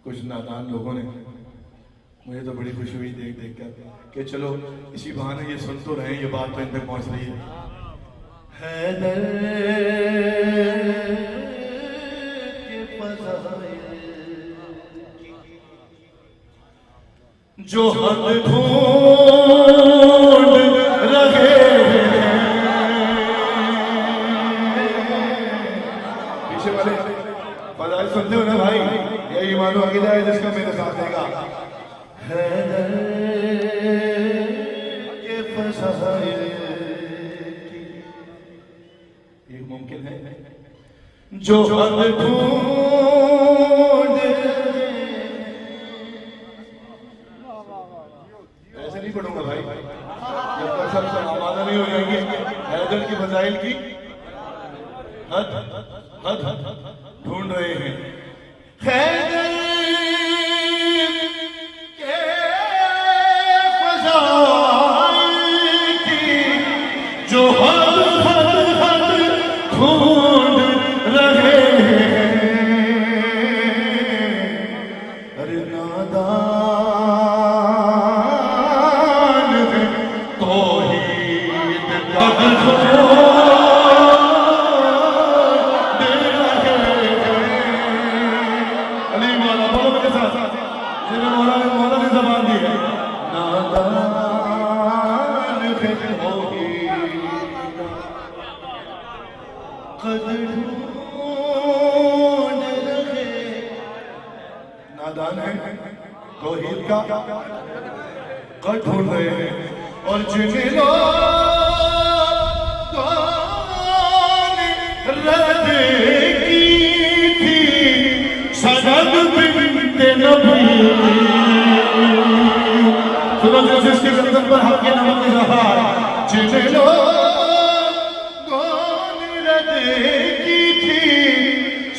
कुछ नादान लोगों ने, मुझे तो बड़ी खुशी हुई देख देख कर कि चलो इसी बहाने ये सुन तो रहे हैं, ये बात तो इन तक पहुंच रही है। हैदर के फज़ाइल जो हद ढूंढ रहे हैं, पीछे वाले फज़ाइल सुनते हो ना भाई, ये ईमान अकीदा है जिसका मेरे साथ देगा। हैदर के फज़ाइल ये मुमकिन है जो हद ढूंढ, ऐसे नहीं पढ़ूंगा भाई जब तक सब आमादा नहीं हो जाएंगे। हैदर की फज़ाइल की हद हद ढूंढ रहे हैं। हैदर के फज़ाइल की जो हद ढूंढ रहे हैं, अरे नादान है तौहीद का नादान है तौहीद का कद ढूंढ रहे हैं। और जिन्हें लोगों ने रद की थी सनद बिन्ते नबी, सुनो जिसके गर्दन पर हक के नमक रहा, जिन्हें लोगों ने रद की थी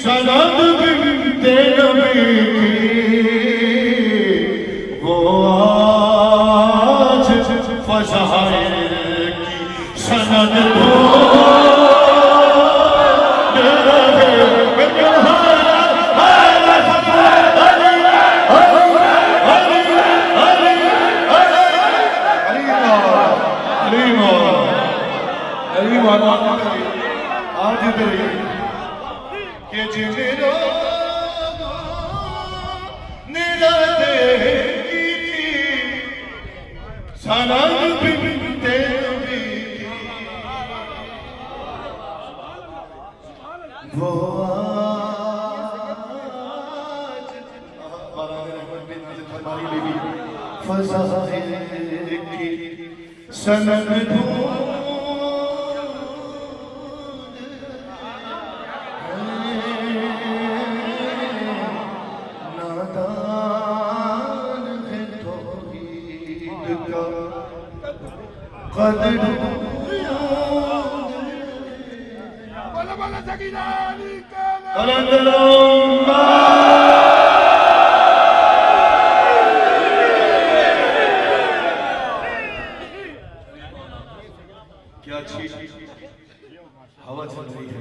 सनद बिन्ते नबी, वो आज फज़ाइल की सनद आज के जिन्हें सनद बिन्ते नबी, वो आज फज़ाइल की सनद ढूंढ क्या अच्छी हवा चल रही है,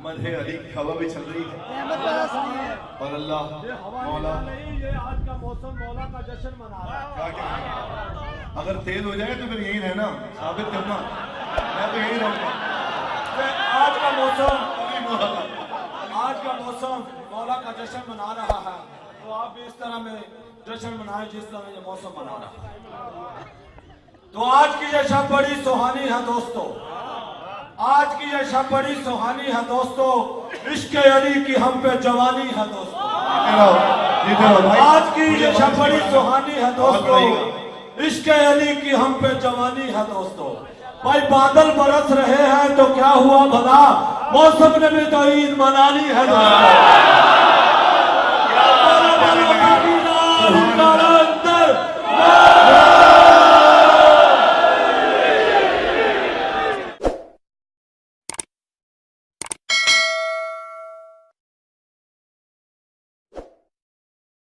मदहे अली की हवा भी चल रही है। और अल्लाह मौला ये आज का मौसम मौला का जश्न मना रहा है। क्या अगर तेज हो जाए तो फिर यही रहना, साबित करना, मैं तो यही रहूंगा। आज का मौसम मौला का जश्न मना रहा है, तो आप भी इस तरह में जश्न मनाएं जिस तरह ये मौसम मना रहा है। तो आज की ये शब बड़ी सुहानी है दोस्तों, आज की ये शब बड़ी सुहानी है दोस्तों, इश्क अली की हम पे जवानी है दोस्तों। आज की ये शब बड़ी सुहानी है दोस्तों, इश्क अली की हम पे जवानी है दोस्तों। भाई बादल बरस रहे हैं तो क्या हुआ भला, मौसम ने भी तो ईद मनानी है दोस्तों।